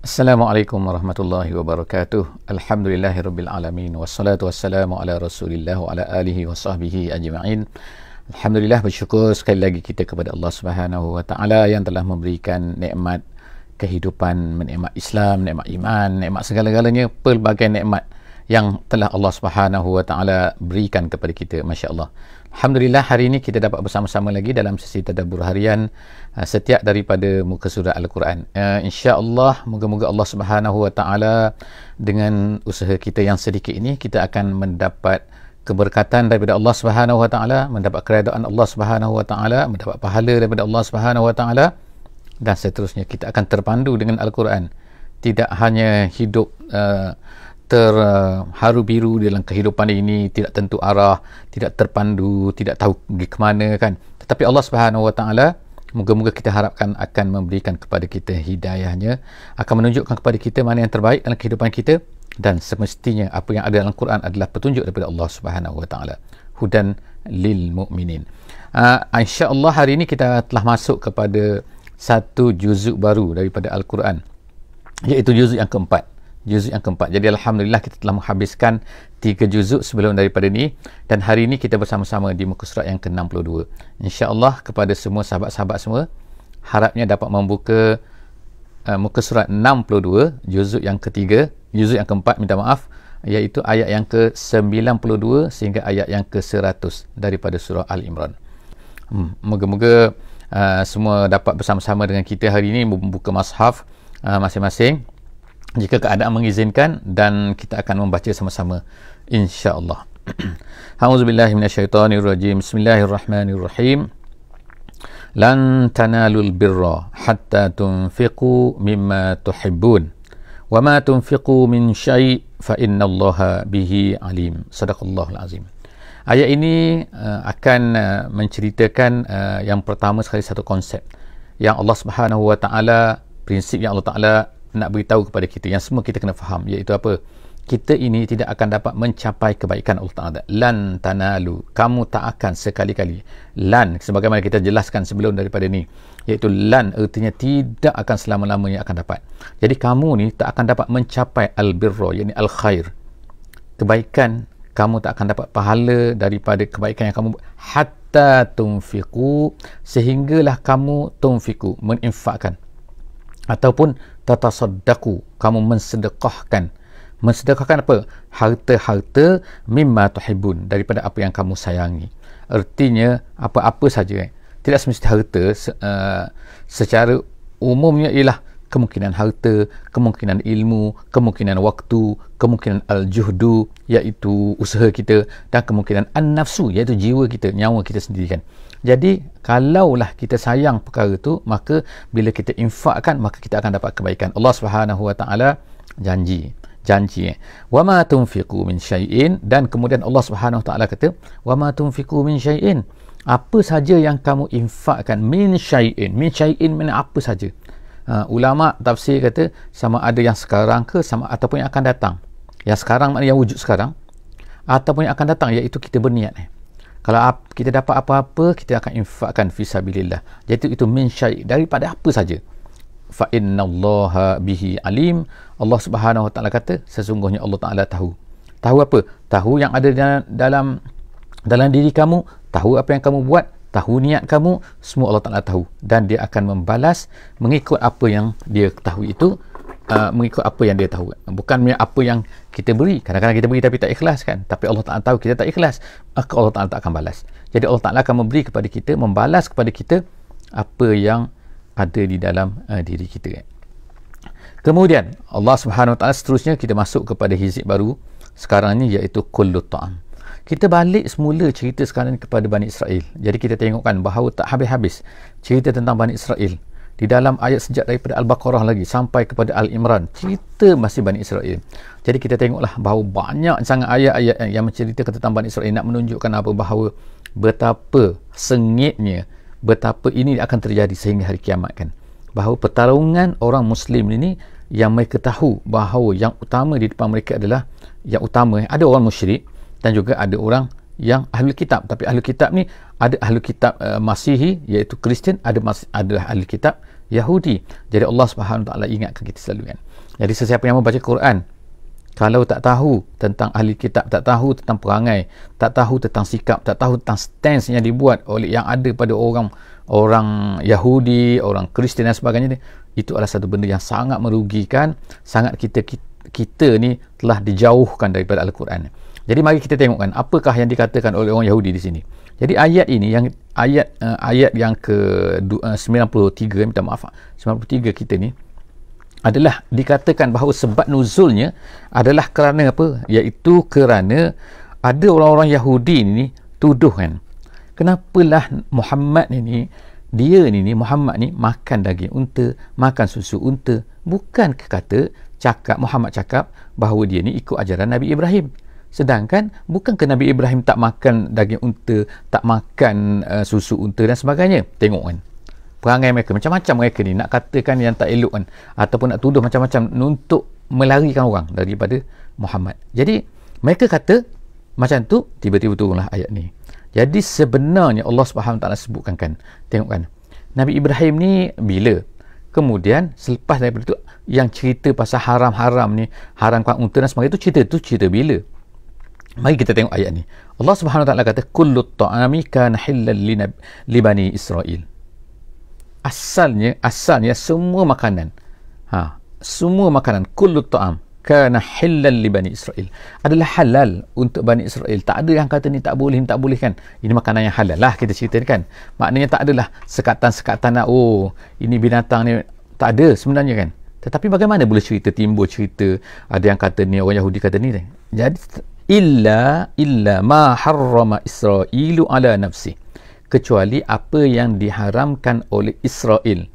Assalamualaikum warahmatullahi wabarakatuh. Alhamdulillahirabbil alamin wassalatu wassalamu ala Rasulillah wa ala alihi wa sahbihi ajma'in. Alhamdulillah, bersyukur sekali lagi kita kepada Allah Subhanahu wa taala yang telah memberikan nikmat kehidupan, nikmat Islam, nikmat iman, nikmat segala-galanya, pelbagai nikmat yang telah Allah Subhanahu wa taala berikan kepada kita, masya-Allah. Alhamdulillah, hari ini kita dapat bersama-sama lagi dalam sesi tadabbur harian setiap daripada muka surat Al-Quran. Insya-Allah, moga-moga Allah Subhanahu wa taala dengan usaha kita yang sedikit ini, kita akan mendapat keberkatan daripada Allah Subhanahu wa taala, mendapat keredaan Allah Subhanahu wa taala, mendapat pahala daripada Allah Subhanahu wa taala, dan seterusnya kita akan terpandu dengan Al-Quran. Tidak hanya hidup terharu biru dalam kehidupan ini, tidak tentu arah, tidak terpandu, tidak tahu pergi ke mana kan. Tetapi Allah Subhanahu wa taala, moga-moga kita harapkan akan memberikan kepada kita hidayahnya, akan menunjukkan kepada kita mana yang terbaik dalam kehidupan kita, dan semestinya apa yang ada dalam Quran adalah petunjuk daripada Allah Subhanahu wa taala, hudan lil mu'minin. Insya-Allah hari ini kita telah masuk kepada satu juzuk baru daripada Al-Quran, iaitu juzuk yang keempat. Jadi alhamdulillah kita telah menghabiskan 3 juzuk sebelum daripada ni, dan hari ini kita bersama-sama di muka surat yang ke-62. Insya-Allah kepada semua sahabat-sahabat semua, harapnya dapat membuka muka surat 62, juzuk yang ketiga, juzuk yang keempat, minta maaf, iaitu ayat yang ke-92 sehingga ayat yang ke-100 daripada surah Al-Imran. Moga-moga semua dapat bersama-sama dengan kita hari ini membuka mushaf masing-masing jika keadaan mengizinkan, dan kita akan membaca sama-sama insya-Allah. A'udzubillahi minasyaitonirrajim. Bismillahirrahmanirrahim. Lan tanalul birra hatta tunfiqu mimma tuhibbun wa ma tunfiqu min syai' fa innallaha bihi alim. Sadaqallahul azim. Ayat ini akan menceritakan yang pertama sekali satu konsep yang Allah Subhanahu wa taala, prinsip yang Allah taala nak beritahu kepada kita, yang semua kita kena faham, iaitu apa? Kita ini tidak akan dapat mencapai kebaikan Allah Ta'ala. Lan tanalu, kamu tak akan sekali-kali. Lan, sebagaimana kita jelaskan sebelum daripada ni, iaitu lan artinya tidak akan selama-lamanya akan dapat. Jadi kamu ni tak akan dapat mencapai al-birra, yakni al-khair, kebaikan. Kamu tak akan dapat pahala daripada kebaikan yang kamu buat hatta tunfiqu, sehinggalah kamu tunfiqu, menginfakkan, ataupun tatasaddaqu, kamu mensedekahkan. Mensedekahkan apa? Harta-harta mimma tuhibbun, daripada apa yang kamu sayangi. Artinya apa-apa saja, tidak semesti harta. Secara umumnya ialah kemungkinan harta, kemungkinan ilmu, kemungkinan waktu, kemungkinan al-juhdu, iaitu usaha kita, dan kemungkinan an-nafsu, iaitu jiwa kita, nyawa kita sendiri kan. Jadi kalaulah kita sayang perkara itu, maka bila kita infakkan, maka kita akan dapat kebaikan. Allah Subhanahu wa taala janji wa ma tunfiqu min syai'in, dan kemudian Allah Subhanahu wa taala kata wa ma tunfiqu min syai'in, apa saja yang kamu infakkan, min syai'in mana apa saja. Ulama tafsir kata sama ada yang sekarang ke, sama ataupun yang akan datang. Yang sekarang maknanya yang wujud sekarang, ataupun yang akan datang, iaitu kita berniat. Kalau kita dapat apa-apa, kita akan infakkan fisabilillah. Jadi itu min syai', daripada apa saja. Fa innallaha bihi alim. Allah Subhanahu wa taala kata sesungguhnya Allah Taala tahu. Tahu apa? Tahu yang ada dalam diri kamu, tahu apa yang kamu buat, tahu niat kamu, semua Allah Taala tahu, dan dia akan membalas mengikut apa yang dia ketahui itu, mengikut apa yang dia tahu, bukan apa yang kita beri. Kadang-kadang kita beri tapi tak ikhlas kan, tapi Allah Ta'ala tahu kita tak ikhlas, maka Allah Ta'ala tak akan balas. Jadi Allah Ta'ala akan memberi kepada kita, membalas kepada kita apa yang ada di dalam diri kita. Kemudian Allah Subhanahu Wa Ta'ala seterusnya kita masuk kepada hizib baru sekarang ni, iaitu kullut ta'am. Kita balik semula cerita sekarang kepada Bani Israel. Jadi kita tengokkan bahawa tak habis-habis cerita tentang Bani Israel. Di dalam ayat sejak daripada Al-Baqarah lagi sampai kepada Al-Imran, cerita masih Bani Israel. Jadi kita tengoklah bahawa banyak sangat ayat-ayat yang menceritakan tentang Bani Israel, nak menunjukkan apa? Bahawa betapa sengitnya, betapa ini akan terjadi sehingga hari kiamat kan. Bahawa pertarungan orang Muslim ini, yang mereka tahu bahawa yang utama di depan mereka adalah, yang utama ada orang musyrik dan juga ada orang yang ahli kitab. Tapi ahli kitab ni ada ahli kitab Masihi, iaitu Kristian, ada ahli kitab Yahudi. Jadi Allah Subhanahu Wa Taala ingatkan kita selalu kan. Jadi sesiapa yang membaca Quran, kalau tak tahu tentang ahli kitab, tak tahu tentang perangai, tak tahu tentang sikap, tak tahu tentang stance yang dibuat oleh yang ada pada orang Yahudi, orang Kristian dan sebagainya, itu adalah satu benda yang sangat merugikan, sangat kita ni telah dijauhkan daripada Al-Quran. Jadi mari kita tengokkan apakah yang dikatakan oleh orang Yahudi di sini. Jadi ayat ini, yang ayat yang ke 93, minta maaf, 93 kita ni adalah dikatakan bahawa sebab nuzulnya adalah kerana apa? Iaitu kerana ada orang-orang Yahudi ni tuduh kan, kenapalah Muhammad ni Muhammad ni makan daging unta, makan susu unta. Bukan Muhammad cakap bahawa dia ni ikut ajaran Nabi Ibrahim. Sedangkan bukan ke Nabi Ibrahim tak makan daging unta, tak makan susu unta dan sebagainya. Tengok kan perangai mereka, macam-macam mereka ni nak katakan yang tak elok kan, ataupun nak tuduh macam-macam untuk melarikan orang daripada Muhammad. Jadi mereka kata macam tu, tiba-tiba turunlah ayat ni. Jadi sebenarnya Allah Subhanahu Taala sebutkan kan, tengok kan, Nabi Ibrahim ni bila kemudian selepas daripada tu yang cerita pasal haram-haram ni, haramkan unta dan sebagainya, cerita bila? Mari kita tengok ayat ni. Allah Subhanahu Taala kata kullu ta'ami kana halal li bani Israel. Asalnya semua makanan, semua makanan, kullu ta'am kana halal li bani Israel, adalah halal untuk Bani Israel. Tak ada yang kata ni tak boleh kan. Ini makanan yang halal lah kita ceritakan. Maknanya tak adalah sekatan-sekatan ini binatang ni, tak ada sebenarnya kan. Tetapi bagaimana boleh timbul cerita ada yang kata ni, orang Yahudi kata ni. Jadi illa ma harrama Israilu ala nafsi, kecuali apa yang diharamkan oleh Israel.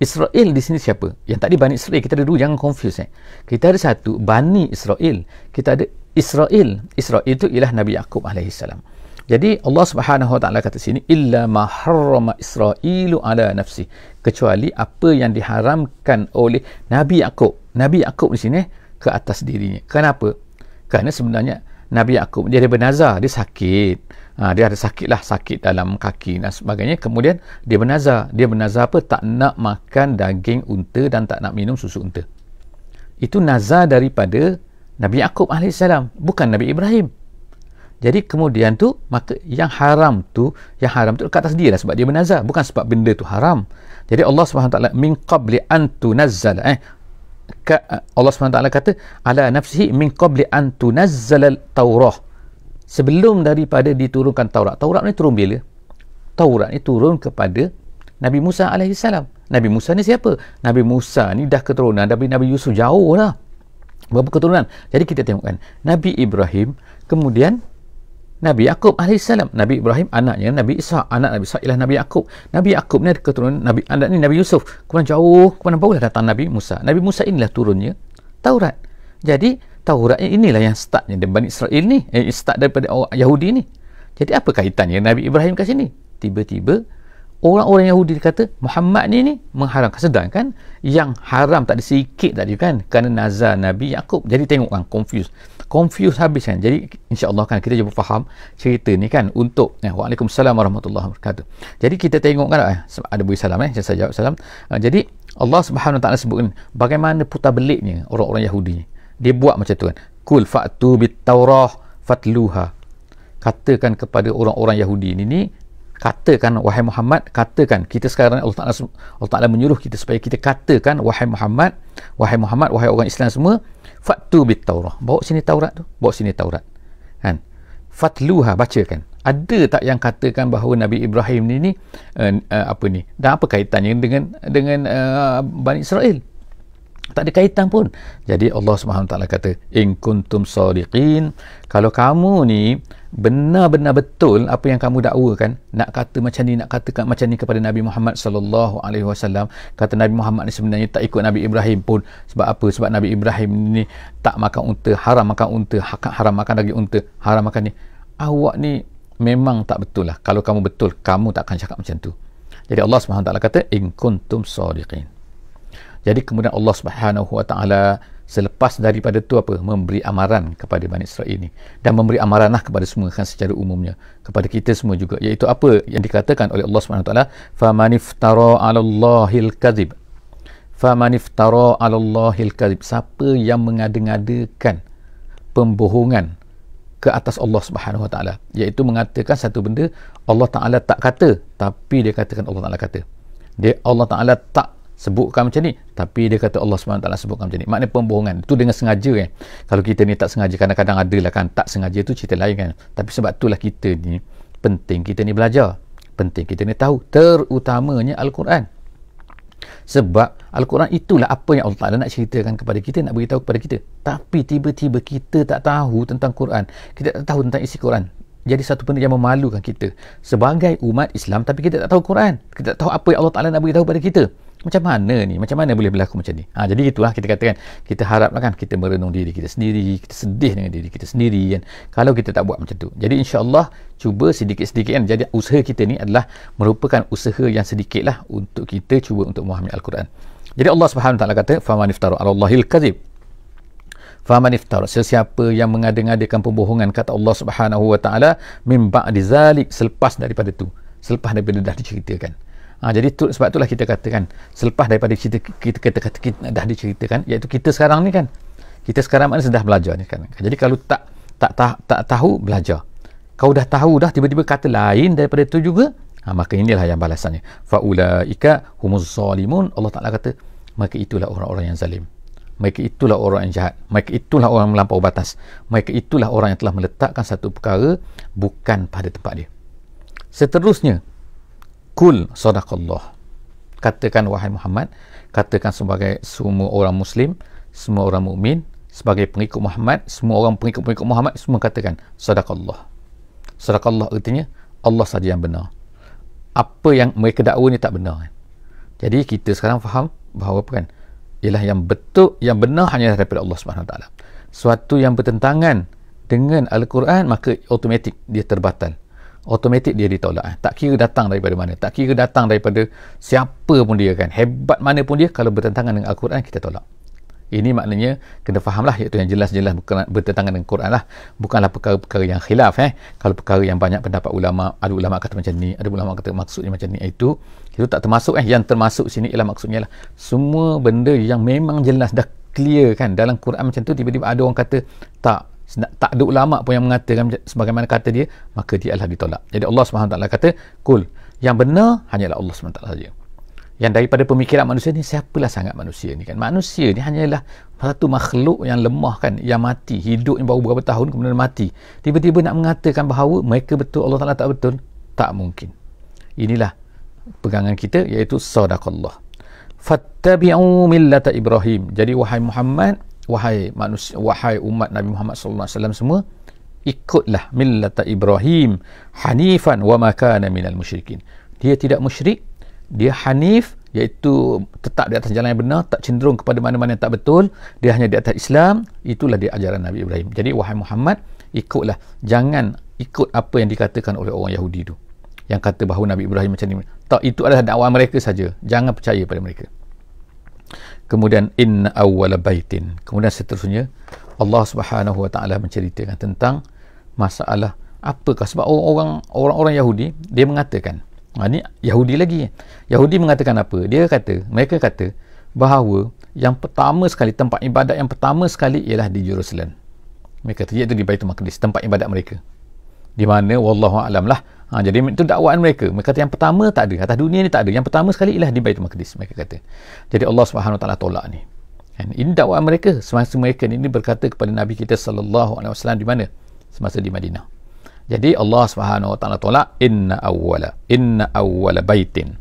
Israel di sini siapa? Yang tadi Bani Israel, kita ada dua, jangan confuse. Kita ada satu Bani Israel, kita ada Israel. Israel itu ialah Nabi Yaqub alaihissalam. Jadi Allah Subhanahu Wa Taala kata sini illa ma harrama Israilu ala nafsi, kecuali apa yang diharamkan oleh Nabi Yaqub. Nabi Yaqub di sini ke atas dirinya. Kenapa? Kerana sebenarnya Nabi Yaqub dia ada bernazar, dia sakit. Dia ada sakit dalam kaki dan sebagainya. Kemudian dia bernazar apa? Tak nak makan daging unta dan tak nak minum susu unta. Itu nazar daripada Nabi Yaqub alaihissalam, bukan Nabi Ibrahim. Jadi kemudian tu, maka yang haram tu dekat atas dia lah, sebab dia bernazar, bukan sebab benda tu haram. Jadi Allah SWT min qabli an tunazzala, Allah SWT kata ala nafsihi min qabli an tunazzala Taurah, sebelum daripada diturunkan Taurat. Taurat ni turun bila? Taurat ni turun kepada Nabi Musa alaihissalam. Nabi Musa ni siapa? Nabi Musa ni dah keturunan Nabi Yusuf, jauh lah berapa keturunan. Jadi kita tengokkan Nabi Ibrahim, kemudian Nabi Yaqub alaihissalam. Nabi Ibrahim anaknya Nabi Ishaq, anak Nabi Ishaq ialah Nabi Yaqub. Nabi Yaqub ni ada keturunan anak ni Nabi Yusuf. Kemudian jauh kemudian barulah datang Nabi Musa. Nabi Musa inilah turunnya Taurat. Jadi Taurat inilah yang startnya dari Bani Israel ni, start daripada orang Yahudi ni. Jadi apa kaitannya Nabi Ibrahim kat sini? Tiba-tiba orang-orang Yahudi kata Muhammad ni mengharamkan, sedangkan yang haram tak ada sikit tadi kan, kerana nazar Nabi Yaqub. Jadi tengok kan, confuse habis kan. Jadi insya-Allah kan kita cuba faham cerita ni kan untuk Waalaikumsalam warahmatullahi wabarakatuh. Jadi kita tengok kan, ada beri salam saya jawab salam. Jadi Allah Subhanahu Wa Taala sebutkan bagaimana putar beliknya orang-orang Yahudi ni. Dia buat macam tu kan, kul fa'tu bit taurah fatluha, katakan kepada orang-orang Yahudi ni, katakan wahai Muhammad, katakan, kita sekarang Allah Ta'ala menyuruh kita supaya kita katakan wahai Muhammad, wahai orang Islam semua, fa'tu bit taurah, bawa sini Taurat tu, bawa sini Taurat kan, fatluha, bacakan. Ada tak yang katakan bahawa Nabi Ibrahim ni apa ni, dan apa kaitannya dengan Bani Israel? Tak ada kaitan pun. Jadi Allah Subhanahu Taala kata in kuntum sadiqin, kalau kamu ni benar-benar betul apa yang kamu dakwakan, nak kata macam ni, nak katakan macam ni kepada Nabi Muhammad sallallahu alaihi wasallam, kata Nabi Muhammad ni sebenarnya tak ikut Nabi Ibrahim pun. Sebab apa? Sebab Nabi Ibrahim ni tak makan unta, haram makan unta, haram makan daging unta, haram makan ni. Awak ni memang tak betul lah. Kalau kamu betul, kamu tak akan cakap macam tu. Jadi Allah Subhanahu Taala kata in kuntum sadiqin. Jadi kemudian Allah Subhanahu Wa Taala Selepas daripada tu apa? Memberi amaran kepada Bani Israel ini. Dan memberi amaranlah kepada semua kan secara umumnya. Kepada kita semua juga. Iaitu apa yang dikatakan oleh Allah SWT. فَمَنِ افْتَرَى عَلَى اللَّهِ الْكَذِبِ فَمَنِ افْتَرَى عَلَى اللَّهِ الْكَذِبِ. Siapa yang mengada-ngadakan pembohongan ke atas Allah Subhanahu Wa Taala, iaitu mengatakan satu benda Allah Taala tak kata, tapi dia katakan Allah Taala kata. Allah Taala tak sebutkan macam ni, tapi dia kata Allah SWT sebutkan macam ni. Maknanya pembohongan itu dengan sengaja kan. Kalau kita ni tak sengaja, kadang-kadang ada lah kan, tak sengaja tu cerita lain kan. Tapi sebab itulah kita ni penting, kita ni belajar, penting kita ni tahu, terutamanya Al-Quran. Sebab Al-Quran itulah apa yang Allah Ta'ala nak ceritakan kepada kita, nak beritahu kepada kita. Tapi tiba-tiba kita tak tahu tentang Quran, kita tak tahu tentang isi Quran. Jadi satu benda yang memalukan kita sebagai umat Islam, tapi kita tak tahu Quran, kita tak tahu apa yang Allah Ta'ala nak beritahu kepada kita. Macam mana ni? Macam mana boleh berlaku macam ni? Jadi itulah kita katakan, kita haraplah kan kita merenung diri kita sendiri, kita sedih dengan diri kita sendiri kan, kalau kita tak buat macam tu. Jadi insya-Allah cuba sedikit-sedikit kan. Jadi usaha kita ni adalah merupakan usaha yang sedikit lah untuk kita cuba untuk memahami Al-Quran. Jadi Allah Subhanahu Wa Taala kata, "Faman iftara 'ala Allahil kadzib." Faman iftara, sesiapa yang mengada-ngadakan pembohongan, kata Allah Subhanahu Wa Taala, min ba'di zalik, selepas daripada tu, selepas daripada dah diceritakan. Jadi sebab itulah kita katakan, selepas daripada kita dah diceritakan, iaitu kita sekarang ni kan, kita sekarang mana sudah belajar ni kan. Jadi kalau tak tahu, belajar. Kau dah tahu dah, tiba-tiba kata lain daripada itu juga, maka inilah yang balasannya. Faulaika humuz zalimun. Allah Ta'ala kata, maka itulah orang-orang yang zalim, mereka itulah orang yang jahat, mereka itulah orang yang melampau batas, mereka itulah orang yang telah meletakkan satu perkara bukan pada tempat dia. Seterusnya, kul sadaqallah, katakan wahai Muhammad, katakan sebagai semua orang Muslim, semua orang mukmin, sebagai pengikut Muhammad, semua orang pengikut Muhammad, semua katakan sadaqallah. Sadaqallah artinya Allah saja yang benar, apa yang mereka dakwa ni tak benar. Jadi kita sekarang faham bahawa apa kan, ialah yang betul, yang benar hanya daripada Allah Subhanahu Wa Taala. Suatu yang bertentangan dengan Al-Quran, maka automatik dia terbatal, automatik dia ditolak. Tak kira datang daripada mana, tak kira datang daripada siapa pun dia kan, hebat mana pun dia, kalau bertentangan dengan Al-Quran kita tolak. Ini maknanya kena fahamlah, iaitu yang jelas-jelas bukan bertentangan dengan Quran lah, bukanlah perkara-perkara yang khilaf. Kalau perkara yang banyak pendapat ulama, ada ulama kata macam ni, ada ulama kata maksudnya macam ni, itu tak termasuk. Yang termasuk sini ialah maksudnya lah semua benda yang memang jelas dah clear kan dalam Quran macam tu, tiba-tiba ada orang kata tak ada ulama pun yang mengatakan sebagaimana kata dia, maka dia adalah ditolak. Jadi Allah SWT kata, kul, yang benar hanyalah Allah SWT saja. Yang daripada pemikiran manusia ni, siapalah sangat manusia ni kan. Manusia ni hanyalah satu makhluk yang lemah kan, yang mati, hidupnya baru berapa tahun kemudian mati. Tiba-tiba nak mengatakan bahawa mereka betul, Allah Ta'ala tak betul, tak mungkin. Inilah pegangan kita, iaitu sadaqallah. Fattabi'u millata Ibrahim. Jadi wahai Muhammad, wahai manusia, wahai umat Nabi Muhammad sallallahu alaihi wasallam semua, ikutlah millata Ibrahim hanifan wa ma kana minal musyrikin. Dia tidak musyrik, dia hanif, iaitu tetap di atas jalan yang benar, tak cenderung kepada mana-mana yang tak betul, dia hanya di atas Islam. Itulah dia ajaran Nabi Ibrahim. Jadi wahai Muhammad, ikutlah, jangan ikut apa yang dikatakan oleh orang Yahudi tu, yang kata bahawa Nabi Ibrahim macam ni. Tak, itu adalah dakwah mereka saja, jangan percaya pada mereka. Kemudian inna awwala baitin, kemudian seterusnya Allah Subhanahu Wa Taala menceritakan tentang masalah apakah, sebab orang-orang Yahudi dia mengatakan, ni Yahudi lagi, Yahudi mengatakan apa? Mereka kata bahawa yang pertama sekali, tempat ibadat yang pertama sekali ialah di Jerusalem. Mereka kata iaitu di Baitul Maqdis, tempat ibadat mereka, di mana wallahu alam lah. Jadi itu dakwaan mereka. Mereka kata yang pertama tak ada, atas dunia ni tak ada, yang pertama sekali ialah di Baitul Maqdis, mereka kata. Jadi Allah Subhanahu Wa Taala tolak ni. Ini dakwaan mereka semasa mereka ni berkata kepada Nabi kita sallallahu alaihi wasallam di mana? Semasa di Madinah. Jadi Allah Subhanahu Wa Taala tolak, inna awwala baitin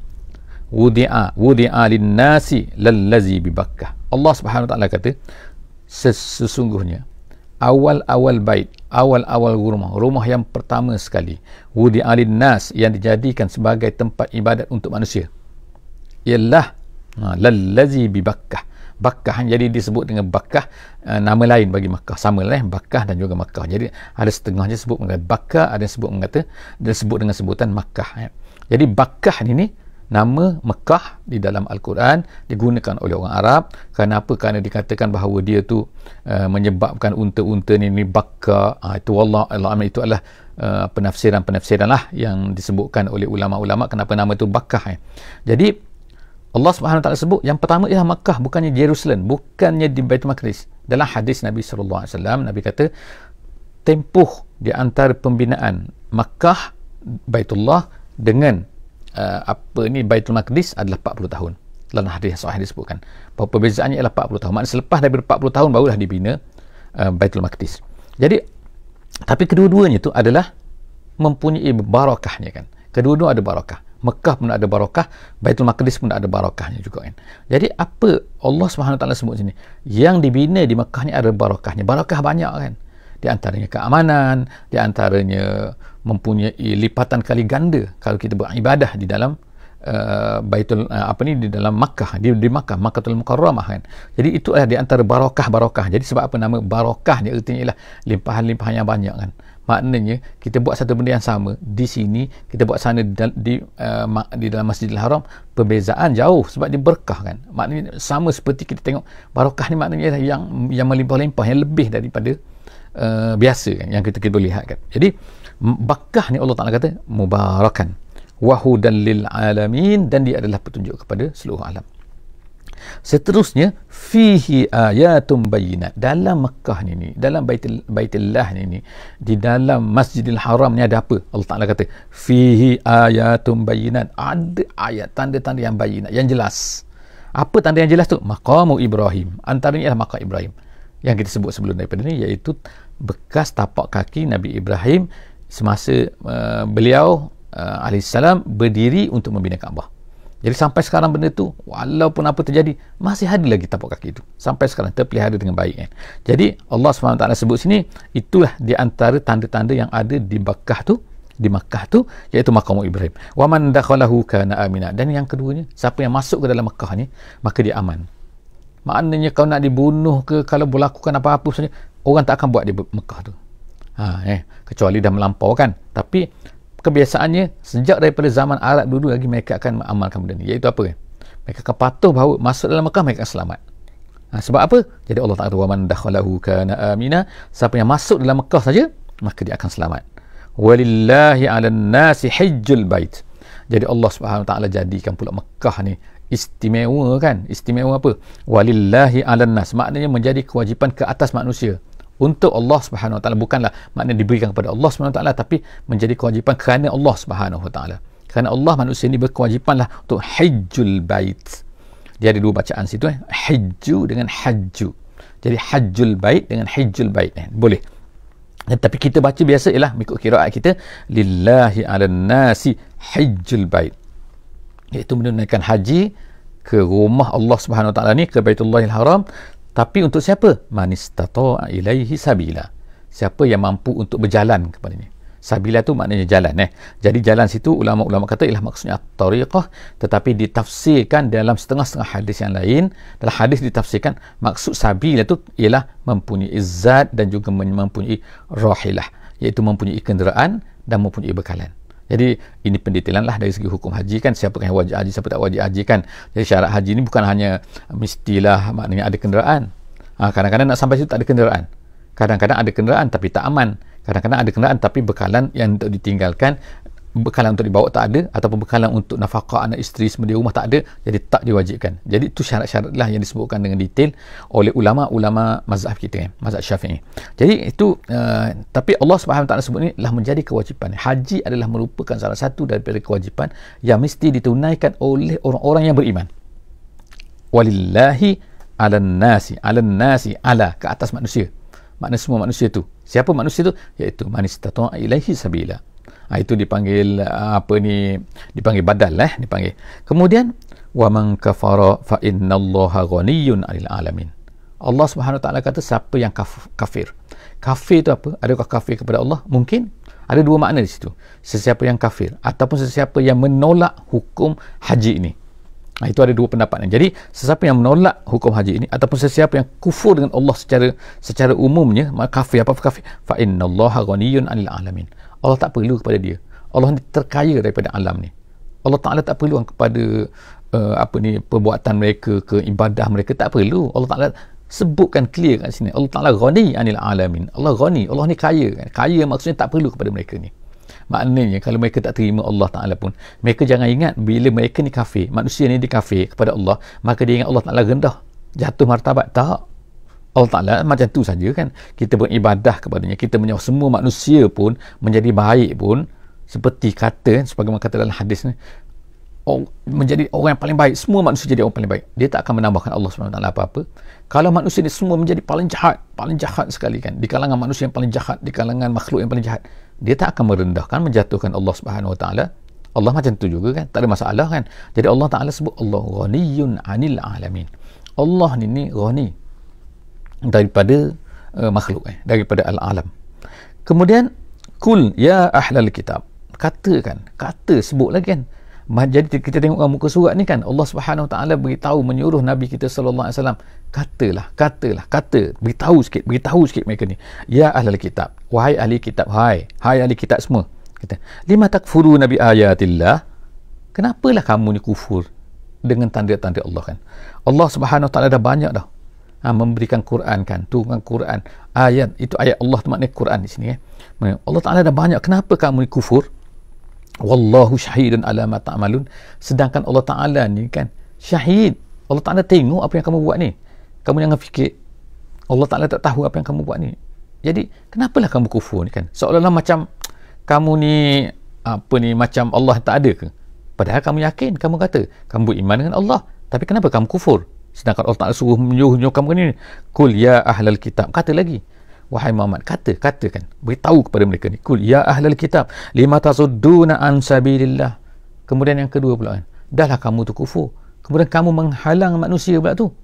wudi'a lin-nasi lallazi bi Bakkah. Allah Subhanahu Wa Taala kata sesungguhnya awal-awal bait, awal-awal rumah yang pertama sekali, wudi'a lin-nas, yang dijadikan sebagai tempat ibadat untuk manusia, ialah lallazi bi Bakkah. Bakkah, jadi disebut dengan Bakkah, nama lain bagi Makkah, sama lah Bakkah dan juga Makkah. Jadi ada setengahnya sebut dengan Bakkah, ada yang sebut dengan sebutan Makkah. Jadi Bakkah ini nama Mekah di dalam Al-Quran digunakan oleh orang Arab. Kenapa? Kerana dikatakan bahawa dia tu menyebabkan unta-unta ni bakar. Itu Allah itu adalah penafsiran lah yang disebutkan oleh ulama-ulama kenapa nama tu Bakkah. Jadi Allah Subhanahu Wa Taala sebut yang pertama ialah Makkah, bukannya Jerusalem, bukannya di Baitul Maqdis. Dalam hadis Nabi sallallahu alaihi wasallam, Nabi kata tempoh di antara pembinaan Makkah Baitullah dengan Baitul Maqdis adalah 40 tahun. Dalam hadis sahih disebutkan bahawa perbezaannya ialah 40 tahun. Maksudnya selepas daripada 40 tahun barulah dibina Baitul Maqdis. Jadi tapi kedua-duanya itu adalah mempunyai barakahnya kan. Kedua-dua ada barakah. Mekah pun ada barakah, Baitul Maqdis pun ada barakahnya juga kan. Jadi apa Allah Subhanahu Taala sebut sini? Yang dibina di Mekah ni ada barakahnya. Barakah banyak kan. Di antaranya keamanan, di antaranya mempunyai lipatan kali ganda kalau kita beribadah di dalam di dalam Makkah, di Makkah, Makkahul Mukarramah kan. Jadi itu adalah di antara barakah. Jadi sebab apa nama barakah ni artinya ialah limpahan-limpahan yang banyak kan. Maknanya kita buat satu benda yang sama di sini, kita buat sana di dalam Masjidil Haram, perbezaan jauh sebab dia berkah kan. Maknanya sama seperti kita tengok barakah ni maknanya yang melimpah-limpah, yang lebih daripada biasa kan, yang kita boleh lihat kan. Jadi Bakkah ni Allah Taala kata mubarakan wahudan lil alamin, dan dia adalah petunjuk kepada seluruh alam. Seterusnya fihi ayatum bayyinat, dalam Mekah ni, dalam Baitullah ni, di dalam Masjidil Haram ni ada apa? Allah Taala kata fihi ayatum bayyinat, ada ayat tanda-tanda yang bayyinat, yang jelas. Apa tanda yang jelas tu? Maqamu Ibrahim, antaranya ialah maqam Ibrahim yang kita sebut sebelum daripada ni, iaitu bekas tapak kaki Nabi Ibrahim semasa beliau alaihissalam berdiri untuk membina Kaabah. Jadi sampai sekarang benda tu walaupun apa terjadi masih ada lagi tapak kaki itu sampai sekarang terpelihara dengan baik kan. Jadi Allah SWT sebut sini itulah di antara tanda-tanda yang ada di Makkah tu, iaitu maqam Ibrahim. Wa man dakhalahu kana amina, dan yang keduanya siapa yang masuk ke dalam Makkah ni maka dia aman. Maknanya kalau nak dibunuh ke, kalau berlakukan apa-apa saja, orang tak akan buat di Makkah tu. Kecuali dah melampau kan. Tapi kebiasaannya sejak daripada zaman Arab dulu lagi mereka akan mengamalkan benda ni, iaitu apa kan? Mereka akan patuh bahawa masuk dalam Mekah mereka akan selamat. Sebab apa? Jadi Allah Ta'ala wa man dakhalahu kana amina, siapa yang masuk dalam Mekah saja maka dia akan selamat. Walillahi 'alan nasi hajjul bait. Jadi Allah Subhanahu Wa Ta'ala jadikan pula Mekah ni istimewa kan. Istimewa apa? Walillahi 'alan nas, maknanya menjadi kewajipan ke atas manusia. Untuk Allah Subhanahu Wa Taala, bukanlah maknanya diberikan kepada Allah Subhanahu Wa Taala, tapi menjadi kewajipan kerana Allah Subhanahu Wa Taala. Kerana Allah, manusia ni berkewajipanlah untuk hajjul bait. Dia ada dua bacaan situ hajju dengan hajju. Jadi hajjul bait dengan hajjul bait boleh. Tapi kita baca biasa ialah mengikut qiraat kita lillahi 'alan nasi hajjul bait, iaitu menunaikan haji ke rumah Allah Subhanahu Wa Taala ni, ke Baitullahil Haram. Tapi untuk siapa? Man istata'a ilaihi sabila, siapa yang mampu untuk berjalan kepadanya. Sabila tu maknanya jalan Jadi jalan situ ulama-ulama kata ialah maksudnya at-tariqah, tetapi ditafsirkan dalam setengah-setengah hadis yang lain. Dalam hadis ditafsirkan maksud sabila tu ialah mempunyai zat dan juga mempunyai rahilah, iaitu mempunyai kenderaan dan mempunyai bekalan. Jadi ini pendetailan lah dari segi hukum haji kan, siapa yang wajib haji, siapa tak wajib haji kan. Jadi syarat haji ni bukan hanya mestilah maknanya ada kenderaan. Kadang-kadang nak sampai situ tak ada kenderaan, kadang-kadang ada kenderaan tapi tak aman, kadang-kadang ada kenderaan tapi bekalan yang untuk ditinggalkan, bekalan untuk dibawa tak ada, ataupun bekalan untuk nafkah anak isteri semua di rumah tak ada, jadi tak diwajibkan. Jadi itu syarat-syarat lah yang disebutkan dengan detail oleh ulama-ulama mazhab kita mazhab Syafi'i. Jadi itu tapi Allah Subhanahu Taala sebut ni lah menjadi kewajipan. Haji adalah merupakan salah satu daripada kewajipan yang mesti ditunaikan oleh orang-orang yang beriman. Walillahi 'alan nasi ala, ke atas manusia. Makna semua manusia tu. Siapa manusia tu? Iaitu man istata'a ilaihi sabila. Itu dipanggil dipanggil badal dipanggil. Kemudian wa man kafara fa innallaha ghaniyyun 'anil alamin. Allah Subhanahu Wa Taala kata siapa yang kafir. Kafir itu apa? Adakah kafir kepada Allah? Mungkin ada dua makna di situ. Sesiapa yang kafir ataupun sesiapa yang menolak hukum haji ini. Itu ada dua pendapat. Jadi sesiapa yang menolak hukum haji ini ataupun sesiapa yang kufur dengan Allah secara umumnya, maka kafir. Apa kafir? Fa innallaha ghaniyyun 'anil alamin. Allah tak perlu kepada dia. Allah ni terkaya daripada alam ni. Allah Ta'ala tak perlu kepada perbuatan mereka, ke ibadah mereka, tak perlu. Allah Ta'ala sebutkan clear kat sini. Allah Ta'ala ghani anil alamin. Allah ghani, Allah ni kaya kan. Kaya maksudnya tak perlu kepada mereka ni. Maknanya kalau mereka tak terima Allah Ta'ala pun, mereka jangan ingat bila mereka ni kafir, manusia ni dia kafir kepada Allah, maka dia ingat Allah Ta'ala rendah, jatuh martabat. Tak. Allah Ta'ala macam tu saja kan. Kita beribadah kepadanya, kita menyembah, semua manusia pun menjadi baik pun, seperti kata, sebagaimana kata dalam hadis ni, menjadi orang yang paling baik, semua manusia jadi orang paling baik, dia tak akan menambahkan Allah SWT apa-apa. Kalau manusia ni semua menjadi paling jahat sekali kan, di kalangan manusia yang paling jahat, di kalangan makhluk yang paling jahat, dia tak akan merendahkan, menjatuhkan Allah SWT. Allah macam tu juga kan, tak ada masalah kan. Jadi Allah Ta'ala sebut Allah ghaniyun anil alamin. Allah ni ghani daripada makhluk, daripada al-alam. Kemudian kul ya ahlal kitab, kata sebut lagi kan. Jadi kita tengok muka surat ni kan, Allah Subhanahu Taala beritahu, menyuruh Nabi kita sallallahu alaihi wasallam, kata, beritahu sikit mereka ni, ya ahlul kitab, wahai ahli kitab, hai ahli kitab semua, kata lima takfuruna bi ayatillah, kenapalah kamu ni kufur dengan tanda-tanda Allah kan. Allah Subhanahu Taala dah banyak dah memberikan Quran kan, turunkan Quran, ayat itu, ayat Allah tu maknanya Quran di sini Allah Taala dah banyak, kenapa kamu ni kufur? Wallahu syahidun ala ma ta'malun, sedangkan Allah Ta'ala ni kan syahid, Allah Ta'ala tengok apa yang kamu buat ni. Kamu jangan fikir Allah Ta'ala tak tahu apa yang kamu buat ni. Jadi kenapalah kamu kufur ni kan, seolah-olah macam kamu ni macam Allah tak ada ke, padahal kamu yakin, kamu kata kamu beriman dengan Allah, tapi kenapa kamu kufur sedangkan Allah Ta'ala suruh menyuruh kamu ni. Kul ya ahlal kitab, kata lagi, wahai Muhammad, katakan, beritahu kepada mereka ni, kul ya ahlal kitab lima tasudduna an sabilillah. Kemudian yang kedua pula kan, dahlah kamu tu kufur, kemudian kamu menghalang manusia pula tu.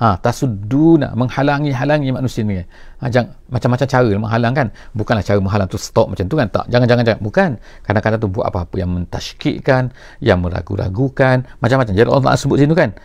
Tasudduna, menghalangi manusia ni. Jangan macam-macam cara menghalang kan, bukanlah cara menghalang tu stop macam tu kan, tak, jangan, bukan. Kadang-kadang tu buat apa-apa yang mentashkikkan, yang meragu-ragukan, macam-macam. Jadi Allah sebut sini kan,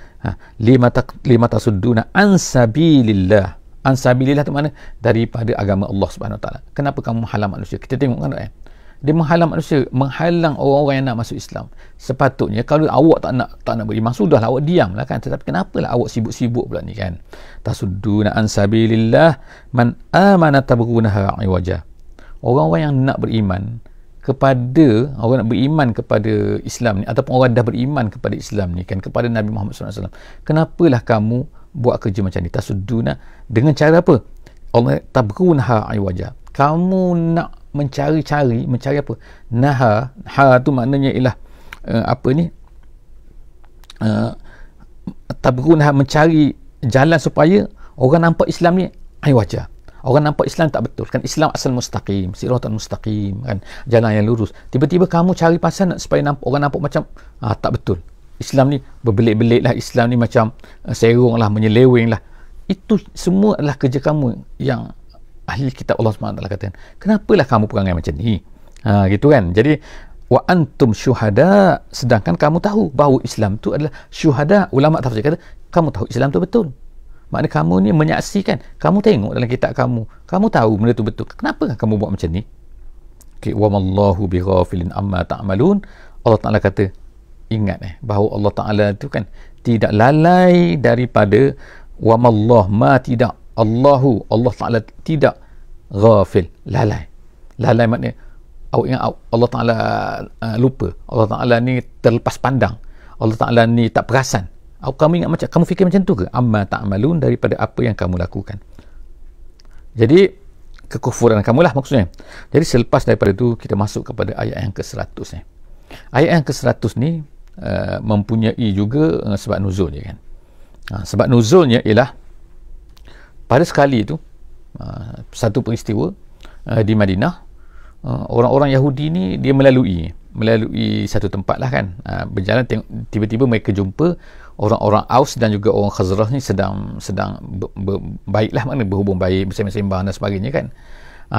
lima tasudduna an sabilillah. Ansabilillah tu mana? Daripada agama Allah Subhanahu Wa Taala. Kenapa kamu menghalang manusia? Kita tengok kan, dia menghalang manusia, menghalang orang-orang yang nak masuk Islam. Sepatutnya kalau awak tak nak beriman, sudahlah awak diamlah kan. Tetapi kenapalah awak sibuk-sibuk pula ni kan? Tasudduna ansabilillah man amana tabghunaha iwaja. Orang-orang yang nak beriman kepada Islam ni, ataupun orang dah beriman kepada Islam ni kan, kepada Nabi Muhammad SAW, kenapalah kamu buat kerja macam ni? Tasudduna, dengan cara apa? Allah tabghunaha iwaja, kamu nak mencari apa? Ha tu maknanya ialah tabghunaha, mencari jalan supaya orang nampak Islam ni iwaja, orang nampak Islam tak betul kan. Islam asal mustaqim, siratal mustaqim kan, jalan yang lurus. Tiba-tiba kamu cari pasal supaya orang nampak macam tak betul. Islam ni berbelit-belit lah, Islam ni macam serong lah, menyeleweng lah. Itu semua adalah kerja kamu yang ahli kitab Allah SWT kata. Kenapalah kamu perangai macam ni? Gitu kan. Jadi wa antum syuhada, sedangkan kamu tahu bahawa Islam tu adalah syuhada. Ulama tafsir kata kamu tahu Islam tu betul. Maknanya kamu ni menyaksikan, kamu tengok dalam kitab kamu tahu benda tu betul. Kenapa kamu buat macam ni? Okay, wa mallahu bighafilin amma ta'malun. Allah Ta'ala kata, ingat bahawa Allah Ta'ala tu kan tidak lalai daripada wa mallah, tidak Allah Ta'ala tidak ghafil, lalai maknanya awak ingat Allah Ta'ala lupa, Allah Ta'ala ni terlepas pandang, Allah Ta'ala ni tak perasan. Kamu ingat macam, kamu fikir macam tu ke? Amma ta'malun, daripada apa yang kamu lakukan. Jadi kekufuran kamu lah maksudnya. Jadi selepas daripada itu kita masuk kepada ayat yang ke-100 ni. Ayat yang ke-100 ni mempunyai juga sebab nuzulnya kan. Sebab nuzulnya ialah pada sekali itu satu peristiwa di Madinah, orang-orang Yahudi ni dia melalui satu tempat lah kan, berjalan, tiba-tiba mereka jumpa orang-orang Aus dan juga orang Khazraj ni sedang baiklah, maknanya berhubung baik, bersembang-sembang dan sebagainya kan.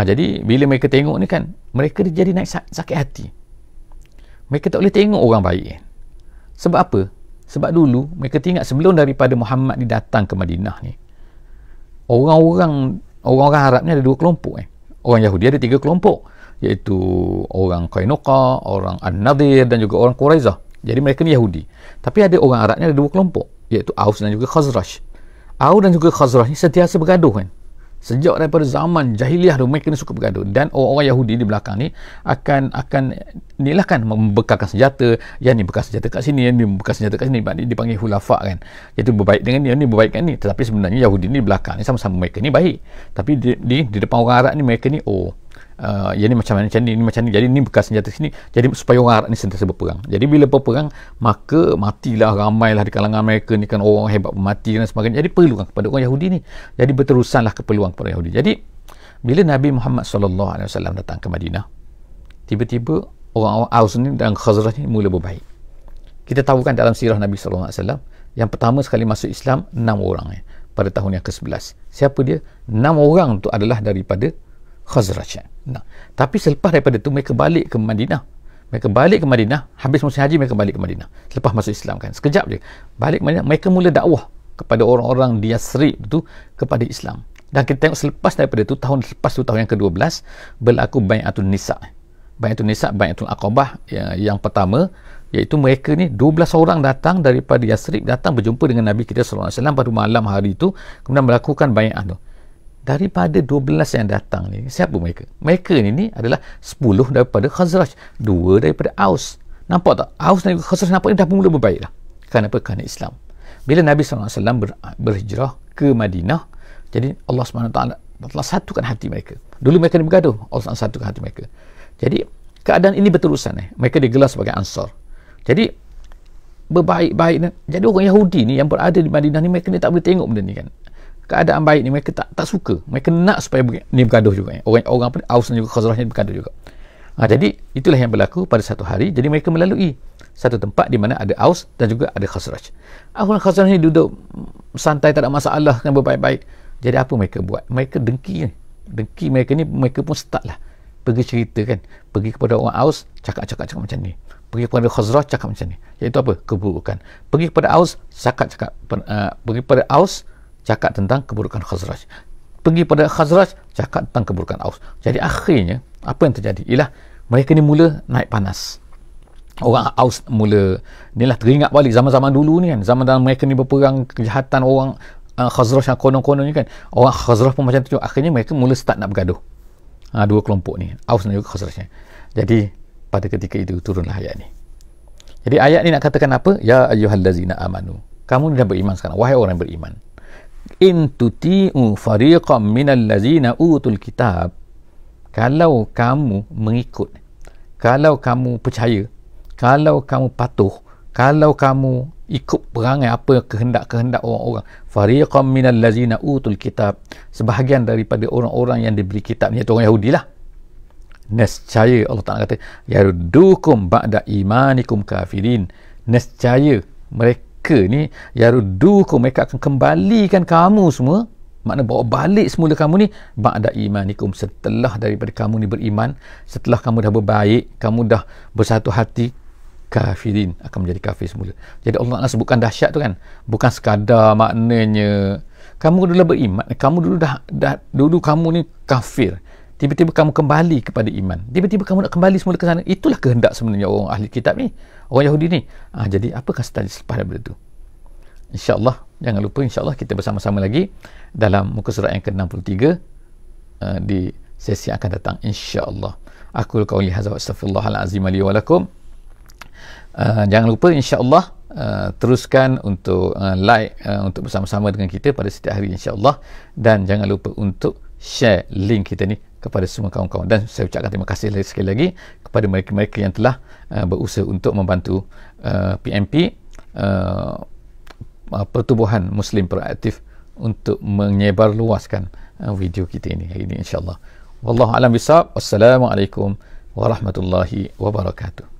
Jadi bila mereka tengok ni kan, mereka jadi naik sakit hati. Mereka tak boleh tengok orang baik kan. Sebab apa? Sebab dulu mereka ingat sebelum daripada Muhammad ni datang ke Madinah ni, orang-orang Arab ni ada dua kelompok. Orang Yahudi ada 3 kelompok. iaitu orang Qainuqa, orang An-Nadir dan juga orang Quraizah. Jadi mereka ni Yahudi. Tapi ada orang Arab ni ada dua kelompok, iaitu Aus dan juga Khazraj. Aus dan juga Khazraj ni sentiasa bergaduh kan. Sejak daripada zaman jahiliah tu mereka ni suka bergaduh, dan orang-orang Yahudi di belakang ni akan inilah kan membekalkan senjata, yang ni bekas senjata kat sini, yang ni bekas senjata kat sini, dipanggil hulafak kan. Iaitu berbaik dengan ni, yang ni berbaik dengan ni. Tetapi sebenarnya Yahudi ni di belakang ni sama-sama mereka ni baik, tapi di depan orang Arab ni mereka ni yang ni macam ni, ni macam ni. Jadi ni bekas senjata sini. Jadi supaya orang Arab ni sentiasa berperang. Jadi bila berperang, maka matilah ramailah di kalangan mereka ni kan, orang hebat mati dan sebagainya. Jadi perlukan kepada orang Yahudi ni. Jadi berterusanlah keperluan kepada Yahudi. Jadi bila Nabi Muhammad SAW datang ke Madinah, tiba-tiba orang-orang Aus ni dan Khazraj ni mula berbaik. Kita tahu kan dalam sirah Nabi SAW, yang pertama sekali masuk Islam 6 orang pada tahun yang ke-11. Siapa dia? 6 orang tu adalah daripada Khazraj. Nah, tapi selepas daripada tu mereka balik ke Madinah. Habis musim haji mereka balik ke Madinah. Selepas masuk Islam kan, sekejap je balik ke Madinah, mereka mula dakwah kepada orang-orang di Yathrib tu kepada Islam. Dan kita tengok selepas daripada tu, tahun yang ke-12 berlaku Bai'atun Nisa. Bai'atul Aqabah yang pertama, iaitu mereka ni 12 orang datang daripada Yathrib, datang berjumpa dengan Nabi kita sallallahu alaihi wasallam pada malam hari tu, kemudian melakukan bai'ah tu. Daripada 12 yang datang ni, siapa mereka? Mereka ni adalah 10 daripada Khazraj, 2 daripada Aus. Nampak tak? Aus dan Khazraj nampak ni dah mula berbaik dah. Kenapa? Kerana Islam. Bila Nabi SAW berhijrah ke Madinah, jadi Allah SWT telah satukan hati mereka. Dulu mereka ni bergaduh, Allah SWT satukan hati mereka. Jadi keadaan ini berterusan. Mereka digelar sebagai Ansar. Jadi berbaik-baik. Jadi orang Yahudi ni yang berada di Madinah ni, mereka ni tak boleh tengok benda ni kan. Keadaan baik ni mereka tak suka. Mereka nak supaya ni bergaduh juga. Orang apa, Aus dan juga Khazraj ni bergaduh juga. Jadi itulah yang berlaku pada satu hari. Jadi mereka melalui satu tempat di mana ada Aus dan juga ada Khazraj. Orang Khazraj ni duduk santai, tak ada masalah, kan, berbaik-baik. Jadi apa mereka buat? Mereka dengki mereka ni, mereka pun start lah pergi cerita kan. Pergi kepada orang Aus, cakap macam ni. Pergi kepada Khazraj, cakap macam ni. Iaitu apa? Keburukan. Pergi kepada Aus, pergi kepada Aus, cakap tentang keburukan Khazraj. Pergi pada Khazraj, cakap tentang keburukan Aus. Jadi akhirnya apa yang terjadi ialah mereka ni mula naik panas. Orang Aus mula inilah teringat balik zaman-zaman dulu ni kan, zaman dalam mereka ni berperang, kejahatan orang Khazraj yang konon-konon ni kan. Orang Khazraj pun macam tu juga. Akhirnya mereka mula start nak bergaduh. Dua kelompok ni, Aus dan juga Khazraj. Jadi pada ketika itu turunlah ayat ni. Jadi ayat ni nak katakan apa? Ya ayyuhallazina amanu. Kamu ni dah beriman sekarang, wahai orang yang beriman. In tuti'u fariqam minal lazina utul kitab. Kalau kamu mengikut, kalau kamu percaya, kalau kamu patuh, kalau kamu ikut perangai apa kehendak-kehendak orang-orang, fariqam minal lazina utul kitab, sebahagian daripada orang-orang yang diberi kitab, iaitu orang Yahudi lah, nescaya Allah Ta'ala kata yaruddukum ba'da imanikum kafirin. Nescaya mereka ni yaruddukum, mereka akan kembalikan kamu semua, makna bawa balik semula kamu ni ba'da imanikum, setelah daripada kamu ni beriman, setelah kamu dah berbaik, kamu dah bersatu hati, kafirin, akan menjadi kafir semula. Jadi Allah Ta'ala sebutkan dahsyat tu kan, bukan sekadar maknanya kamu dulu beriman, kamu dulu kamu ni kafir, tiba-tiba kamu kembali kepada iman, tiba-tiba kamu nak kembali semula ke sana. Itulah kehendak sebenarnya orang ahli kitab ni, orang Yahudi ni. Jadi apakah strategi selepas daripada itu? InsyaAllah, jangan lupa, insyaAllah kita bersama-sama lagi dalam muka surat yang ke-63 di sesi yang akan datang, insyaAllah. Aku qauli hadza wa astaghfirullahalazim li wa lakum. Jangan lupa insyaAllah teruskan untuk like untuk bersama-sama dengan kita pada setiap hari insyaAllah, dan jangan lupa untuk share link kita ni kepada semua kawan-kawan. Dan saya ucapkan terima kasih sekali lagi kepada mereka-mereka yang telah berusaha untuk membantu PMP, Pertubuhan Muslim Proaktif, untuk menyebarluaskan video kita ini hari ini insyaAllah. Wallahu a'lam bishawab. Wassalamualaikum warahmatullahi wabarakatuh.